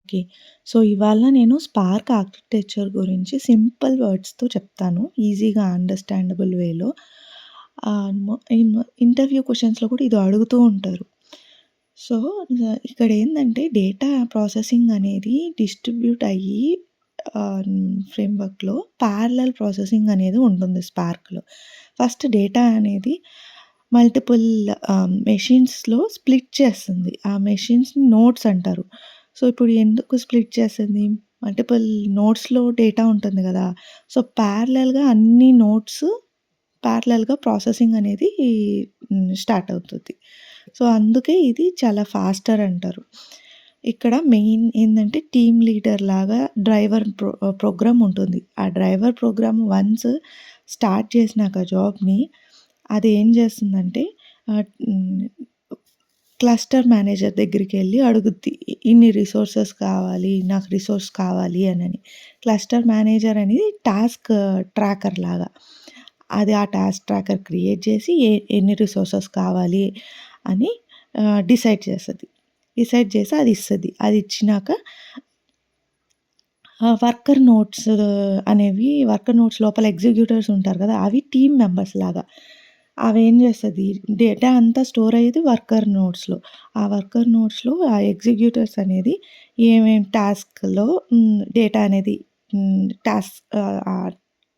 Okay. So, ఇవాళ నేను spark architecture గురించి సింపుల్ వర్డ్స్‌తో చెప్తాను. ఈజీగా అండర్‌స్టాండబుల్ వేలో. ఇంటర్వ్యూ క్వెషన్స్‌లో కూడా ఇది అడుగుతూ ఉంటారు. సో, ఇక్కడేందంటే డేటా ప్రాసెసింగ్ అనేది డిస్ట్రిబ్యూట్ అయ్యి ఫ్రేమ్‌వర్క్‌లో ప్యారలల్ ప్రాసెసింగ్ అనేది ఉంటుంది స్పార్క్‌లో. ఫస్ట్ డేటా అనేది మల్టిపుల్ మెషిన్స్‌లో స్ప్లిట్ చేస్తుంది. ఆ మెషిన్స్‌ని నోడ్స్ అంటారు. సో, ఇప్పుడు ఎందుకు స్ప్లిట్ చేస్తుంది? మల్టిపుల్ నోడ్స్‌లో డేటా ఉంటుంది గదా! సో, ప్యారలల్‌గా అన్ని నోడ్స్ ప్యారలల్‌గా ప్రాసెసింగ్ అనేది స్టార్ట్ అవుతది. సో, అందుకే ఇది చాలా ఫాస్టర్ అంటారు. ఇక్కడ మెయిన్ ఏందంటే టీమ్ లీడర్ లాగా డ్రైవర్ ప్రోగ్రామ్ ఉంటుంది. ఆ డ్రైవర్ ప్రోగ్రామ్ వన్స్ స్టార్ట్ చేసినాక జాబ్‌ని అది ఏం చేస్తుందంటే ఆహ్, హ్మ్. క్లస్టర్ మేనేజర్ దగ్గరికెళ్ళి అడుగుద్ది. ఇన్ని రిసోర్సెస్ కావాలి, నాకు రిసోర్స్ కావాలి అనని. క్లస్టర్ మేనేజర్ అనేది టాస్క్ ట్రాకర్ లాగా. అది ఆ టాస్క్ ట్రాకర్ క్రియేట్ చేసి ఎన్ని రిసోర్సెస్ కావాలి అని డిసైడ్ చేస్తది. డిసైడ్ చేసి అది ఇస్తది. అది ఇచ్చినాక వర్కర్ నోట్స్ అనేవి వర్కర్ నోట్స్ లోపల ఎగ్జిక్యూటివ్స్ ఉంటారు కదా! అవి టీమ్ మెంబర్స్ లాగా. అవేం చేస్తది డేటా అంతా స్టోర్ అయ్యేది వర్కర్ నోట్స్‌లో. ఆ వర్కర్ నోట్స్‌లో ఆ ఎగ్జిక్యూటివ్స్ అనేది ఏమేం టాస్క్‌లో డేటా అనేది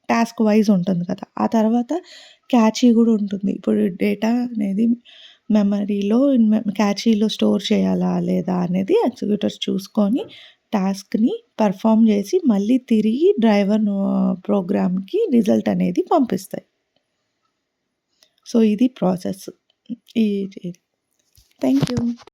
టాస్క్ వైస్ ఉంటుంది కదా! ఆ తర్వాత క్యాచీ గూడా ఉంటుంది. ఇప్పుడు డేటా అనేది మెమరీలో క్యాచీలో స్టోర్ చేయాలా లేదా అనేది ఎగ్జిక్యూటర్స్ చూసుకొని టాస్క్‌ని పెర్ఫార్మ్ చేసి మళ్ళీ తిరిగి డ్రైవర్ ప్రోగ్రామ్‌కి రిజల్ట్ అనేది పంపిస్తాయి. సో, ఇది ప్రాసెస్. ఈ థ్యాంక్ యూ.